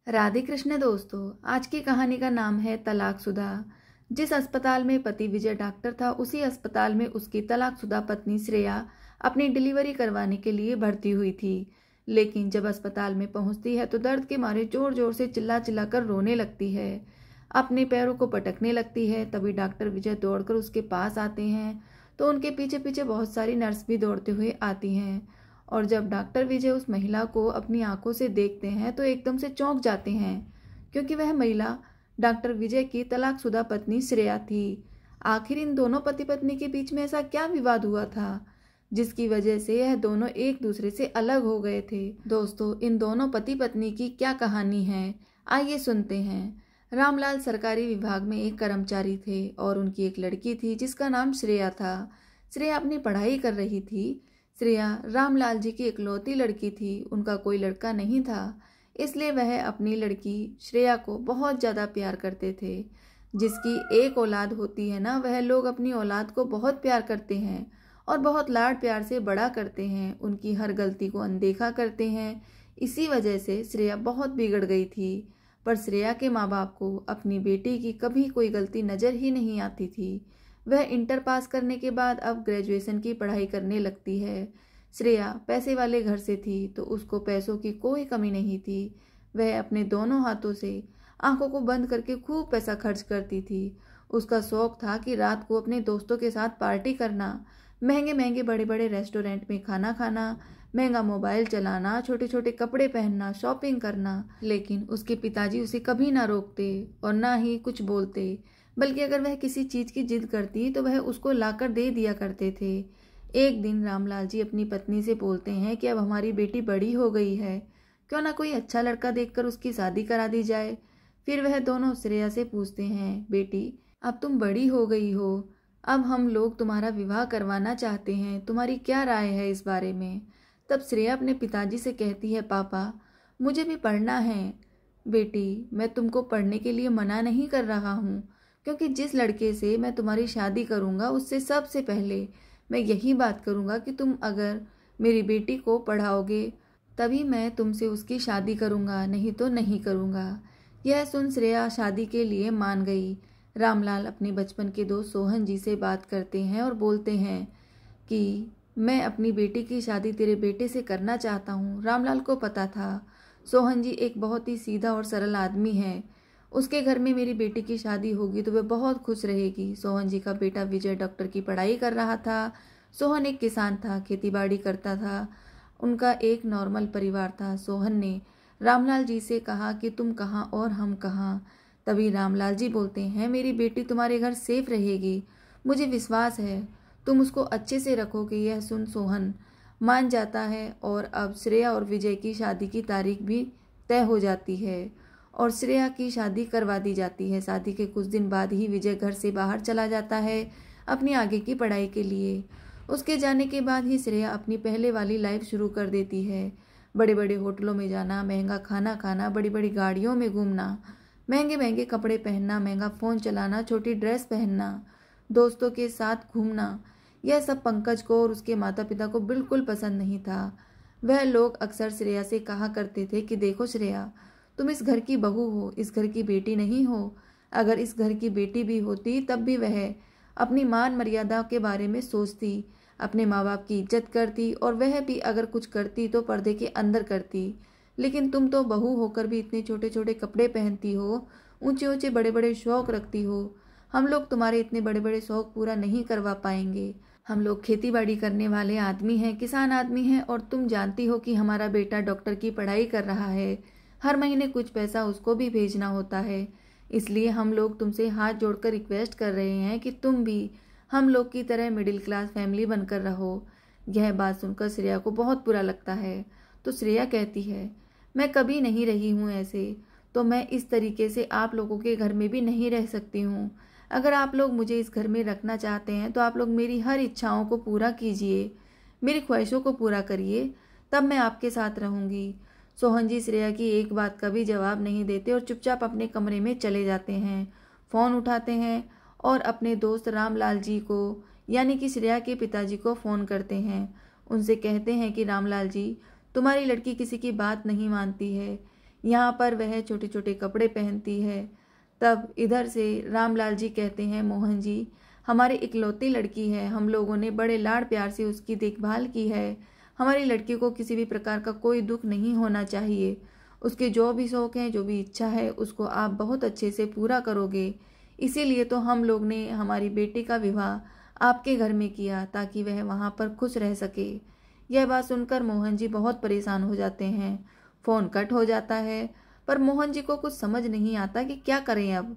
राधे कृष्ण दोस्तों, आज की कहानी का नाम है तलाकशुदा। जिस अस्पताल में पति विजय डॉक्टर था, उसी अस्पताल में उसकी तलाकशुदा पत्नी श्रेया अपनी डिलीवरी करवाने के लिए भर्ती हुई थी। लेकिन जब अस्पताल में पहुंचती है तो दर्द के मारे जोर जोर से चिल्ला चिल्ला कर रोने लगती है, अपने पैरों को पटकने लगती है। तभी डॉक्टर विजय दौड़कर उसके पास आते हैं तो उनके पीछे पीछे बहुत सारी नर्स भी दौड़ते हुए आती हैं। और जब डॉक्टर विजय उस महिला को अपनी आंखों से देखते हैं तो एकदम से चौंक जाते हैं, क्योंकि वह महिला डॉक्टर विजय की तलाकशुदा पत्नी श्रेया थी। आखिर इन दोनों पति पत्नी के बीच में ऐसा क्या विवाद हुआ था जिसकी वजह से यह दोनों एक दूसरे से अलग हो गए थे। दोस्तों, इन दोनों पति पत्नी की क्या कहानी है, आइए सुनते हैं। रामलाल सरकारी विभाग में एक कर्मचारी थे और उनकी एक लड़की थी जिसका नाम श्रेया था। श्रेया अपनी पढ़ाई कर रही थी। श्रेया रामलाल जी की इकलौती लड़की थी, उनका कोई लड़का नहीं था, इसलिए वह अपनी लड़की श्रेया को बहुत ज़्यादा प्यार करते थे। जिसकी एक औलाद होती है ना, वह लोग अपनी औलाद को बहुत प्यार करते हैं और बहुत लाड प्यार से बड़ा करते हैं, उनकी हर गलती को अनदेखा करते हैं। इसी वजह से श्रेया बहुत बिगड़ गई थी। पर श्रेया के माँ बाप को अपनी बेटी की कभी कोई गलती नज़र ही नहीं आती थी। वह इंटर पास करने के बाद अब ग्रेजुएशन की पढ़ाई करने लगती है। श्रेया पैसे वाले घर से थी तो उसको पैसों की कोई कमी नहीं थी। वह अपने दोनों हाथों से आंखों को बंद करके खूब पैसा खर्च करती थी। उसका शौक था कि रात को अपने दोस्तों के साथ पार्टी करना, महंगे महंगे बड़े बड़े रेस्टोरेंट में खाना खाना, महंगा मोबाइल चलाना, छोटे छोटे कपड़े पहनना, शॉपिंग करना। लेकिन उसके पिताजी उसे कभी ना रोकते और ना ही कुछ बोलते, बल्कि अगर वह किसी चीज की जिद करती तो वह उसको लाकर दे दिया करते थे। एक दिन रामलाल जी अपनी पत्नी से बोलते हैं कि अब हमारी बेटी बड़ी हो गई है, क्यों ना कोई अच्छा लड़का देखकर उसकी शादी करा दी जाए। फिर वह दोनों श्रेया से पूछते हैं, बेटी अब तुम बड़ी हो गई हो, अब हम लोग तुम्हारा विवाह करवाना चाहते हैं, तुम्हारी क्या राय है इस बारे में। तब श्रेया अपने पिताजी से कहती है, पापा मुझे भी पढ़ना है। बेटी, मैं तुमको पढ़ने के लिए मना नहीं कर रहा हूँ, क्योंकि जिस लड़के से मैं तुम्हारी शादी करूँगा उससे सबसे पहले मैं यही बात करूँगा कि तुम अगर मेरी बेटी को पढ़ाओगे तभी मैं तुमसे उसकी शादी करूँगा, नहीं तो नहीं करूँगा। यह सुन श्रेया शादी के लिए मान गई। रामलाल अपने बचपन के दोस्त सोहन जी से बात करते हैं और बोलते हैं कि मैं अपनी बेटी की शादी तेरे बेटे से करना चाहता हूँ। रामलाल को पता था सोहन जी एक बहुत ही सीधा और सरल आदमी है, उसके घर में मेरी बेटी की शादी होगी तो वह बहुत खुश रहेगी। सोहन जी का बेटा विजय डॉक्टर की पढ़ाई कर रहा था। सोहन एक किसान था, खेतीबाड़ी करता था, उनका एक नॉर्मल परिवार था। सोहन ने रामलाल जी से कहा कि तुम कहाँ और हम कहाँ। तभी रामलाल जी बोलते हैं, मेरी बेटी तुम्हारे घर सेफ रहेगी, मुझे विश्वास है, तुम उसको अच्छे से रखोगे। यह सुन सोहन मान जाता है और अब श्रेया और विजय की शादी की तारीख भी तय हो जाती है और श्रेया की शादी करवा दी जाती है। शादी के कुछ दिन बाद ही विजय घर से बाहर चला जाता है अपनी आगे की पढ़ाई के लिए। उसके जाने के बाद ही श्रेया अपनी पहले वाली लाइफ शुरू कर देती है। बड़े बड़े होटलों में जाना, महंगा खाना खाना, बड़ी बड़ी गाड़ियों में घूमना, महंगे महंगे कपड़े पहनना, महंगा फ़ोन चलाना, छोटी ड्रेस पहनना, दोस्तों के साथ घूमना, यह सब पंकज को और उसके माता पिता को बिल्कुल पसंद नहीं था। वह लोग अक्सर श्रेया से कहा करते थे कि देखो श्रेया, तुम इस घर की बहू हो, इस घर की बेटी नहीं हो। अगर इस घर की बेटी भी होती तब भी वह अपनी मान मर्यादा के बारे में सोचती, अपने माँ बाप की इज्जत करती और वह भी अगर कुछ करती तो पर्दे के अंदर करती। लेकिन तुम तो बहू होकर भी इतने छोटे छोटे कपड़े पहनती हो, ऊंचे ऊंचे बड़े बड़े शौक रखती हो। हम लोग तुम्हारे इतने बड़े बड़े शौक पूरा नहीं करवा पाएंगे। हम लोग खेती बाड़ी करने वाले आदमी हैं, किसान आदमी हैं, और तुम जानती हो कि हमारा बेटा डॉक्टर की पढ़ाई कर रहा है, हर महीने कुछ पैसा उसको भी भेजना होता है। इसलिए हम लोग तुमसे हाथ जोड़कर रिक्वेस्ट कर रहे हैं कि तुम भी हम लोग की तरह मिडिल क्लास फैमिली बनकर रहो। यह बात सुनकर श्रेया को बहुत बुरा लगता है। तो श्रेया कहती है, मैं कभी नहीं रही हूँ ऐसे, तो मैं इस तरीके से आप लोगों के घर में भी नहीं रह सकती हूँ। अगर आप लोग मुझे इस घर में रखना चाहते हैं तो आप लोग मेरी हर इच्छाओं को पूरा कीजिए, मेरी ख्वाहिशों को पूरा करिए, तब मैं आपके साथ रहूँगी। सोहन जी श्रेया की एक बात का भी जवाब नहीं देते और चुपचाप अपने कमरे में चले जाते हैं। फ़ोन उठाते हैं और अपने दोस्त रामलाल जी को, यानी कि श्रेया के पिताजी को फ़ोन करते हैं। उनसे कहते हैं कि रामलाल जी, तुम्हारी लड़की किसी की बात नहीं मानती है, यहाँ पर वह छोटे छोटे कपड़े पहनती है। तब इधर से रामलाल जी कहते हैं, मोहन जी, हमारी इकलौती लड़की है, हम लोगों ने बड़े लाड़ प्यार से उसकी देखभाल की है। हमारी लड़की को किसी भी प्रकार का कोई दुख नहीं होना चाहिए। उसके जो भी शौक हैं, जो भी इच्छा है, उसको आप बहुत अच्छे से पूरा करोगे। इसीलिए तो हम लोग ने हमारी बेटी का विवाह आपके घर में किया, ताकि वह वहाँ पर खुश रह सके। यह बात सुनकर मोहन जी बहुत परेशान हो जाते हैं। फ़ोन कट हो जाता है, पर मोहन जी को कुछ समझ नहीं आता कि क्या करें अब।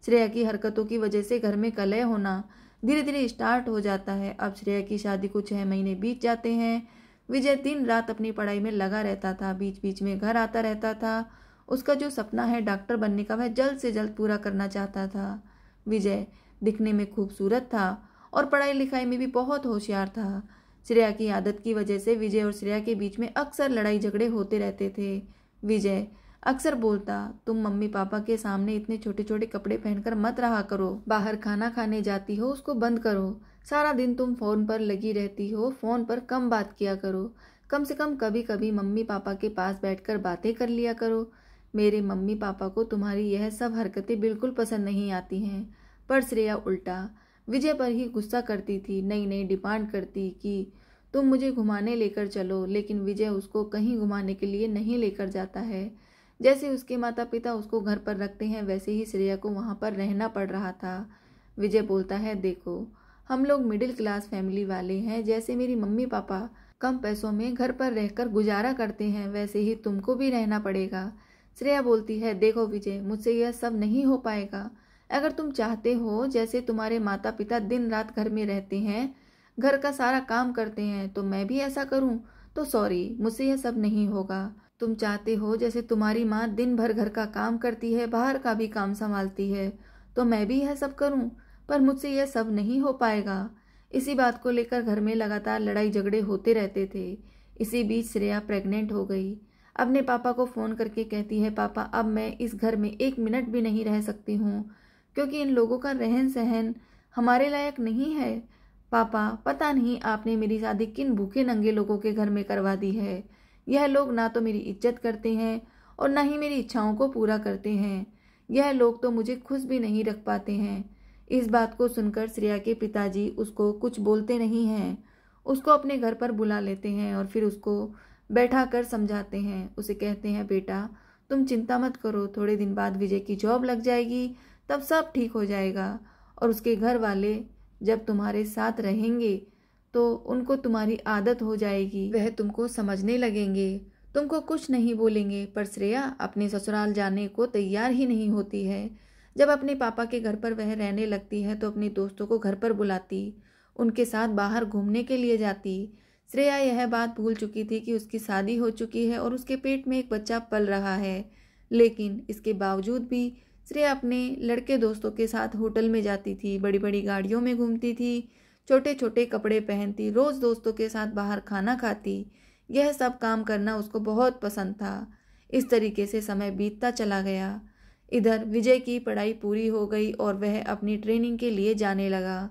श्रेया की हरकतों की वजह से घर में कलह होना धीरे धीरे स्टार्ट हो जाता है। अब श्रेया की शादी को 6 महीने बीत जाते हैं। विजय दिन रात अपनी पढ़ाई में लगा रहता था, बीच बीच में घर आता रहता था। उसका जो सपना है डॉक्टर बनने का, वह जल्द से जल्द पूरा करना चाहता था। विजय दिखने में खूबसूरत था और पढ़ाई लिखाई में भी बहुत होशियार था। श्रेया की आदत की वजह से विजय और श्रेया के बीच में अक्सर लड़ाई झगड़े होते रहते थे। विजय अक्सर बोलता, तुम मम्मी पापा के सामने इतने छोटे छोटे कपड़े पहनकर मत रहा करो, बाहर खाना खाने जाती हो उसको बंद करो, सारा दिन तुम फोन पर लगी रहती हो, फोन पर कम बात किया करो, कम से कम कभी कभी मम्मी पापा के पास बैठकर बातें कर लिया करो। मेरे मम्मी पापा को तुम्हारी यह सब हरकतें बिल्कुल पसंद नहीं आती हैं। पर श्रेया उल्टा विजय पर ही गुस्सा करती थी, नई नई डिमांड करती कि तुम मुझे घुमाने लेकर चलो, लेकिन विजय उसको कहीं घुमाने के लिए नहीं लेकर जाता है। जैसे उसके माता पिता उसको घर पर रखते हैं, वैसे ही श्रेया को वहाँ पर रहना पड़ रहा था। विजय बोलता है, देखो हम लोग मिडिल क्लास फैमिली वाले हैं, जैसे मेरी मम्मी पापा कम पैसों में घर पर रहकर गुजारा करते हैं, वैसे ही तुमको भी रहना पड़ेगा। श्रेया बोलती है, देखो विजय, मुझसे यह सब नहीं हो पाएगा। अगर तुम चाहते हो जैसे तुम्हारे माता पिता दिन रात घर में रहते हैं, घर का सारा काम करते हैं, तो मैं भी ऐसा करूं, तो सॉरी, मुझसे यह सब नहीं होगा। तुम चाहते हो जैसे तुम्हारी माँ दिन भर घर का काम करती है, बाहर का भी काम संभालती है, तो मैं भी यह सब करूं, पर मुझसे यह सब नहीं हो पाएगा। इसी बात को लेकर घर में लगातार लड़ाई झगड़े होते रहते थे। इसी बीच श्रेया प्रेग्नेंट हो गई। अपने पापा को फ़ोन करके कहती है, पापा अब मैं इस घर में 1 मिनट भी नहीं रह सकती हूँ, क्योंकि इन लोगों का रहन सहन हमारे लायक नहीं है। पापा, पता नहीं आपने मेरी शादी किन भूखे नंगे लोगों के घर में करवा दी है। यह लोग ना तो मेरी इज्जत करते हैं और ना ही मेरी इच्छाओं को पूरा करते हैं। यह लोग तो मुझे खुश भी नहीं रख पाते हैं। इस बात को सुनकर श्रेया के पिताजी उसको कुछ बोलते नहीं हैं। उसको अपने घर पर बुला लेते हैं और फिर उसको बैठा कर समझाते हैं। उसे कहते हैं, बेटा तुम चिंता मत करो, थोड़े दिन बाद विजय की जॉब लग जाएगी, तब सब ठीक हो जाएगा। और उसके घर वाले जब तुम्हारे साथ रहेंगे तो उनको तुम्हारी आदत हो जाएगी, वह तुमको समझने लगेंगे, तुमको कुछ नहीं बोलेंगे। पर श्रेया अपने ससुराल जाने को तैयार ही नहीं होती है। जब अपने पापा के घर पर वह रहने लगती है तो अपने दोस्तों को घर पर बुलाती, उनके साथ बाहर घूमने के लिए जाती। श्रेया यह बात भूल चुकी थी कि उसकी शादी हो चुकी है और उसके पेट में एक बच्चा पल रहा है। लेकिन इसके बावजूद भी श्रेया अपने लड़के दोस्तों के साथ होटल में जाती थी, बड़ी बड़ी गाड़ियों में घूमती थी, छोटे छोटे कपड़े पहनती, रोज़ दोस्तों के साथ बाहर खाना खाती। यह सब काम करना उसको बहुत पसंद था। इस तरीके से समय बीतता चला गया। इधर विजय की पढ़ाई पूरी हो गई और वह अपनी ट्रेनिंग के लिए जाने लगा।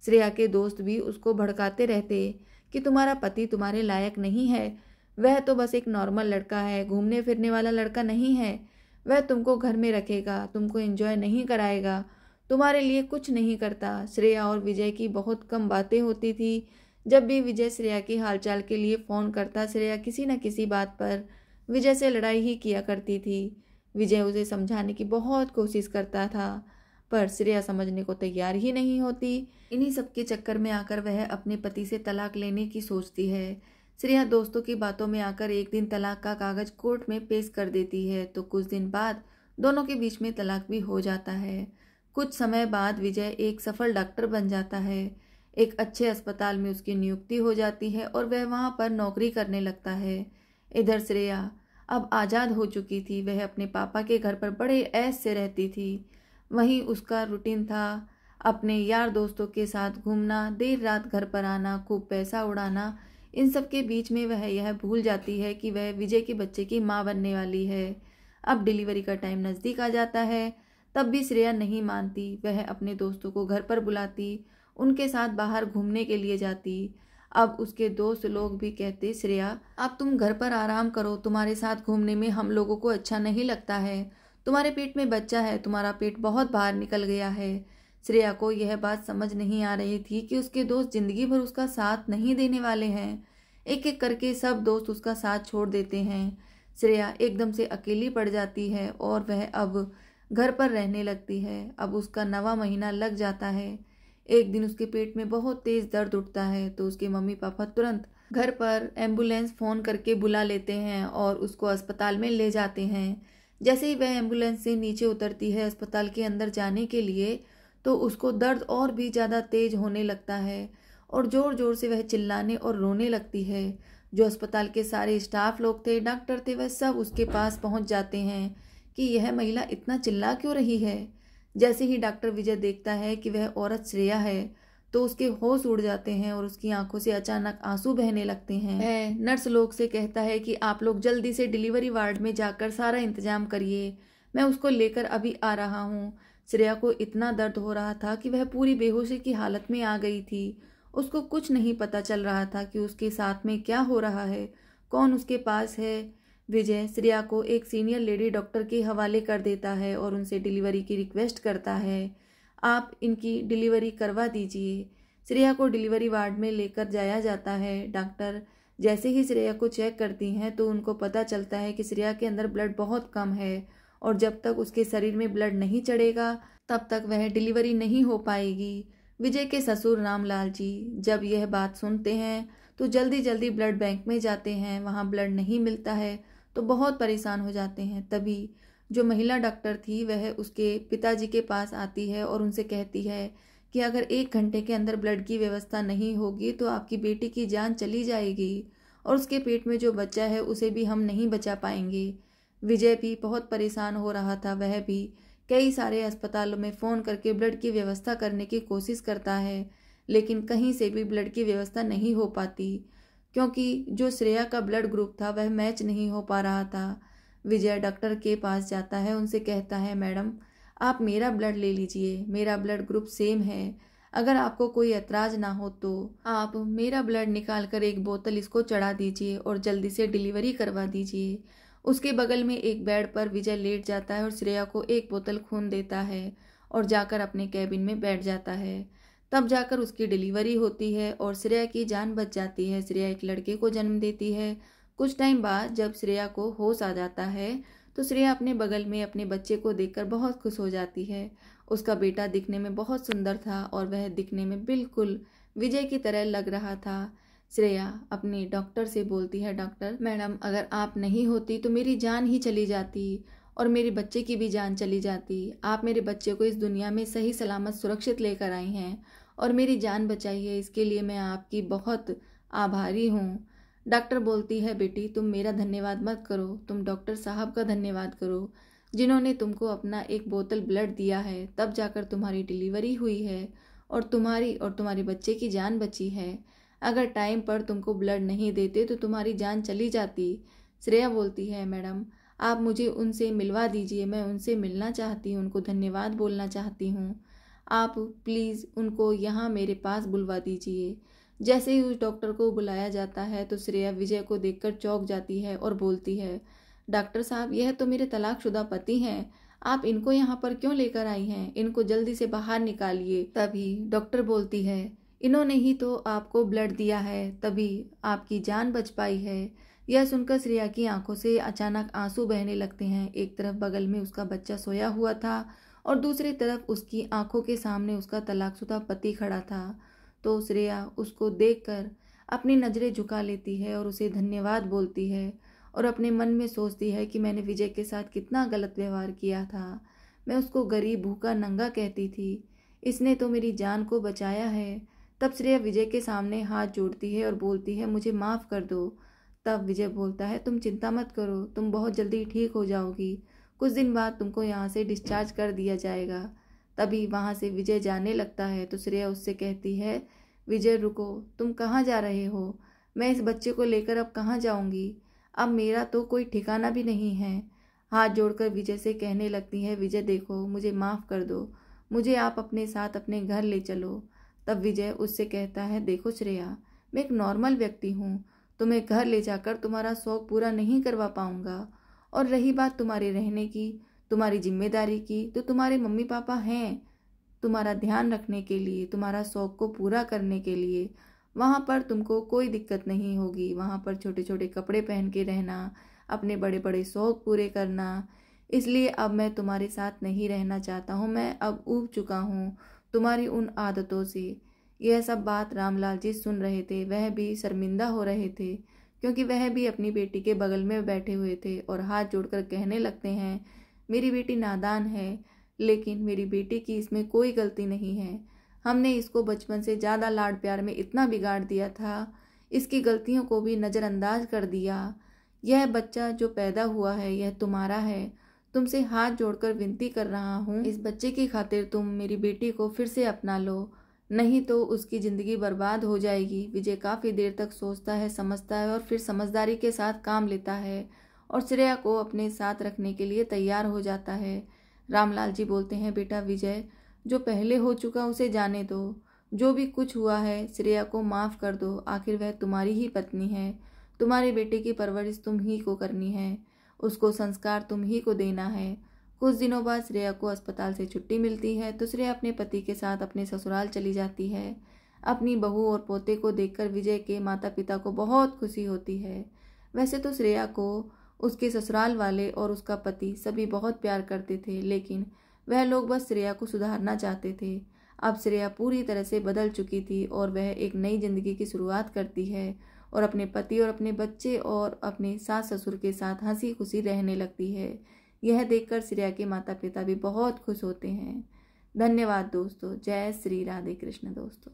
श्रेया के दोस्त भी उसको भड़काते रहते कि तुम्हारा पति तुम्हारे लायक नहीं है, वह तो बस एक नॉर्मल लड़का है, घूमने फिरने वाला लड़का नहीं है, वह तुमको घर में रखेगा, तुमको एंजॉय नहीं कराएगा, तुम्हारे लिए कुछ नहीं करता। श्रेया और विजय की बहुत कम बातें होती थी। जब भी विजय श्रेया के हालचाल के लिए फ़ोन करता, श्रेया किसी न किसी बात पर विजय से लड़ाई ही किया करती थी। विजय उसे समझाने की बहुत कोशिश करता था, पर श्रेया समझने को तैयार ही नहीं होती। इन्हीं सब के चक्कर में आकर वह अपने पति से तलाक लेने की सोचती है। श्रेया दोस्तों की बातों में आकर एक दिन तलाक का कागज कोर्ट में पेश कर देती है, तो कुछ दिन बाद दोनों के बीच में तलाक भी हो जाता है। कुछ समय बाद विजय एक सफल डॉक्टर बन जाता है। एक अच्छे अस्पताल में उसकी नियुक्ति हो जाती है और वह वहाँ पर नौकरी करने लगता है। इधर श्रेया अब आज़ाद हो चुकी थी। वह अपने पापा के घर पर बड़े ऐश से रहती थी। वहीं उसका रूटीन था अपने यार दोस्तों के साथ घूमना, देर रात घर पर आना, खूब पैसा उड़ाना। इन सब के बीच में वह यह भूल जाती है कि वह विजय के बच्चे की माँ बनने वाली है। अब डिलीवरी का टाइम नज़दीक आ जाता है, तब भी श्रेया नहीं मानती। वह अपने दोस्तों को घर पर बुलाती, उनके साथ बाहर घूमने के लिए जाती। अब उसके दोस्त लोग भी कहते, श्रेया अब तुम घर पर आराम करो, तुम्हारे साथ घूमने में हम लोगों को अच्छा नहीं लगता है। तुम्हारे पेट में बच्चा है, तुम्हारा पेट बहुत बाहर निकल गया है। श्रेया को यह बात समझ नहीं आ रही थी कि उसके दोस्त जिंदगी भर उसका साथ नहीं देने वाले हैं। एक एक करके सब दोस्त उसका साथ छोड़ देते हैं। श्रेया एकदम से अकेली पड़ जाती है और वह अब घर पर रहने लगती है। अब उसका 9वां महीना लग जाता है। एक दिन उसके पेट में बहुत तेज दर्द उठता है तो उसके मम्मी पापा तुरंत घर पर एम्बुलेंस फोन करके बुला लेते हैं और उसको अस्पताल में ले जाते हैं। जैसे ही वह एम्बुलेंस से नीचे उतरती है अस्पताल के अंदर जाने के लिए, तो उसको दर्द और भी ज़्यादा तेज होने लगता है और ज़ोर ज़ोर से वह चिल्लाने और रोने लगती है। जो अस्पताल के सारे स्टाफ लोग थे, डॉक्टर थे, वह सब उसके पास पहुंच जाते हैं कि यह महिला इतना चिल्ला क्यों रही है। जैसे ही डॉक्टर विजय देखता है कि वह औरत श्रेया है तो उसके होश उड़ जाते हैं और उसकी आंखों से अचानक आंसू बहने लगते हैं। वह नर्स लोग से कहता है कि आप लोग जल्दी से डिलीवरी वार्ड में जाकर सारा इंतजाम करिए, मैं उसको लेकर अभी आ रहा हूँ। श्रेया को इतना दर्द हो रहा था कि वह पूरी बेहोशी की हालत में आ गई थी। उसको कुछ नहीं पता चल रहा था कि उसके साथ में क्या हो रहा है, कौन उसके पास है। विजय श्रेया को एक सीनियर लेडी डॉक्टर के हवाले कर देता है और उनसे डिलीवरी की रिक्वेस्ट करता है, आप इनकी डिलीवरी करवा दीजिए। श्रेया को डिलीवरी वार्ड में लेकर जाया जाता है। डॉक्टर जैसे ही श्रेया को चेक करती हैं तो उनको पता चलता है कि श्रेया के अंदर ब्लड बहुत कम है और जब तक उसके शरीर में ब्लड नहीं चढ़ेगा तब तक वह डिलीवरी नहीं हो पाएगी। विजय के ससुर रामलाल जी जब यह बात सुनते हैं तो जल्दी जल्दी ब्लड बैंक में जाते हैं। वहाँ ब्लड नहीं मिलता है तो बहुत परेशान हो जाते हैं। तभी जो महिला डॉक्टर थी वह उसके पिताजी के पास आती है और उनसे कहती है कि अगर 1 घंटे के अंदर ब्लड की व्यवस्था नहीं होगी तो आपकी बेटी की जान चली जाएगी और उसके पेट में जो बच्चा है उसे भी हम नहीं बचा पाएंगे। विजय भी बहुत परेशान हो रहा था। वह भी कई सारे अस्पतालों में फ़ोन करके ब्लड की व्यवस्था करने की कोशिश करता है, लेकिन कहीं से भी ब्लड की व्यवस्था नहीं हो पाती क्योंकि जो श्रेया का ब्लड ग्रुप था वह मैच नहीं हो पा रहा था। विजय डॉक्टर के पास जाता है, उनसे कहता है, मैडम आप मेरा ब्लड ले लीजिए, मेरा ब्लड ग्रुप सेम है, अगर आपको कोई ऐतराज़ ना हो तो आप मेरा ब्लड निकाल कर एक बोतल इसको चढ़ा दीजिए और जल्दी से डिलीवरी करवा दीजिए। उसके बगल में एक बेड पर विजय लेट जाता है और श्रेया को एक बोतल खून देता है और जाकर अपने कैबिन में बैठ जाता है। तब जाकर उसकी डिलीवरी होती है और श्रेया की जान बच जाती है। श्रेया एक लड़के को जन्म देती है। कुछ टाइम बाद जब श्रेया को होश आ जाता है तो श्रेया अपने बगल में अपने बच्चे को देखकर बहुत खुश हो जाती है। उसका बेटा दिखने में बहुत सुंदर था और वह दिखने में बिल्कुल विजय की तरह लग रहा था। श्रेया अपने डॉक्टर से बोलती है, डॉक्टर मैडम अगर आप नहीं होती तो मेरी जान ही चली जाती और मेरे बच्चे की भी जान चली जाती। आप मेरे बच्चे को इस दुनिया में सही सलामत सुरक्षित लेकर आई हैं और मेरी जान बचाई है, इसके लिए मैं आपकी बहुत आभारी हूँ। डॉक्टर बोलती है, बेटी तुम मेरा धन्यवाद मत करो, तुम डॉक्टर साहब का धन्यवाद करो जिन्होंने तुमको अपना एक बोतल ब्लड दिया है, तब जाकर तुम्हारी डिलीवरी हुई है और तुम्हारी और तुम्हारे बच्चे की जान बची है। अगर टाइम पर तुमको ब्लड नहीं देते तो तुम्हारी जान चली जाती। श्रेया बोलती है, मैडम आप मुझे उनसे मिलवा दीजिए, मैं उनसे मिलना चाहती हूँ, उनको धन्यवाद बोलना चाहती हूँ, आप प्लीज़ उनको यहाँ मेरे पास बुलवा दीजिए। जैसे ही उस डॉक्टर को बुलाया जाता है तो श्रेया विजय को देखकर चौंक जाती है और बोलती है, डॉक्टर साहब यह तो मेरे तलाकशुदा पति हैं, आप इनको यहाँ पर क्यों लेकर आई हैं, इनको जल्दी से बाहर निकालिए। तभी डॉक्टर बोलती है, इन्होंने ही तो आपको ब्लड दिया है, तभी आपकी जान बच पाई है। यह सुनकर श्रेया की आंखों से अचानक आंसू बहने लगते हैं। एक तरफ बगल में उसका बच्चा सोया हुआ था और दूसरी तरफ उसकी आंखों के सामने उसका तलाकशुदा पति खड़ा था। तो श्रेया उसको देखकर अपनी नज़रें झुका लेती है और उसे धन्यवाद बोलती है और अपने मन में सोचती है कि मैंने विजय के साथ कितना गलत व्यवहार किया था। मैं उसको गरीब भूखा नंगा कहती थी, इसने तो मेरी जान को बचाया है। तब श्रेया विजय के सामने हाथ जोड़ती है और बोलती है, मुझे माफ़ कर दो। तब विजय बोलता है, तुम चिंता मत करो, तुम बहुत जल्दी ठीक हो जाओगी, कुछ दिन बाद तुमको यहाँ से डिस्चार्ज कर दिया जाएगा। तभी वहाँ से विजय जाने लगता है तो श्रेया उससे कहती है, विजय रुको, तुम कहाँ जा रहे हो, मैं इस बच्चे को लेकर अब कहाँ जाऊँगी, अब मेरा तो कोई ठिकाना भी नहीं है। हाथ जोड़कर विजय से कहने लगती है, विजय देखो मुझे माफ़ कर दो, मुझे आप अपने साथ अपने घर ले चलो। तब विजय उससे कहता है, देखो श्रेया मैं एक नॉर्मल व्यक्ति हूँ, तुम्हें घर ले जाकर तुम्हारा शौक पूरा नहीं करवा पाऊंगा। और रही बात तुम्हारे रहने की, तुम्हारी जिम्मेदारी की, तो तुम्हारे मम्मी पापा हैं तुम्हारा ध्यान रखने के लिए, तुम्हारा शौक को पूरा करने के लिए। वहाँ पर तुमको कोई दिक्कत नहीं होगी। वहाँ पर छोटे छोटे कपड़े पहन के रहना, अपने बड़े बड़े शौक पूरे करना। इसलिए अब मैं तुम्हारे साथ नहीं रहना चाहता हूँ। मैं अब ऊब चुका हूँ तुम्हारी उन आदतों से। यह सब बात रामलाल जी सुन रहे थे। वह भी शर्मिंदा हो रहे थे, क्योंकि वह भी अपनी बेटी के बगल में बैठे हुए थे और हाथ जोड़कर कहने लगते हैं, मेरी बेटी नादान है, लेकिन मेरी बेटी की इसमें कोई गलती नहीं है। हमने इसको बचपन से ज़्यादा लाड प्यार में इतना बिगाड़ दिया था, इसकी गलतियों को भी नज़रअंदाज कर दिया। यह बच्चा जो पैदा हुआ है यह तुम्हारा है। तुमसे हाथ जोड़कर विनती कर रहा हूँ, इस बच्चे की खातिर तुम मेरी बेटी को फिर से अपना लो, नहीं तो उसकी ज़िंदगी बर्बाद हो जाएगी। विजय काफ़ी देर तक सोचता है, समझता है और फिर समझदारी के साथ काम लेता है और श्रेया को अपने साथ रखने के लिए तैयार हो जाता है। रामलाल जी बोलते हैं, बेटा विजय, जो पहले हो चुका उसे जाने दो। जो भी कुछ हुआ है श्रेया को माफ़ कर दो। आखिर वह तुम्हारी ही पत्नी है। तुम्हारे बेटे की परवरिश तुम ही को करनी है, उसको संस्कार तुम ही को देना है। कुछ दिनों बाद श्रेया को अस्पताल से छुट्टी मिलती है तो श्रेया अपने पति के साथ अपने ससुराल चली जाती है। अपनी बहू और पोते को देखकर विजय के माता पिता को बहुत खुशी होती है। वैसे तो श्रेया को उसके ससुराल वाले और उसका पति सभी बहुत प्यार करते थे, लेकिन वह लोग बस श्रेया को सुधारना चाहते थे। अब श्रेया पूरी तरह से बदल चुकी थी और वह एक नई जिंदगी की शुरुआत करती है और अपने पति और अपने बच्चे और अपने सास ससुर के साथ हंसी खुशी रहने लगती है। यह देखकर श्रेया के माता पिता भी बहुत खुश होते हैं। धन्यवाद दोस्तों। जय श्री राधे कृष्ण दोस्तों।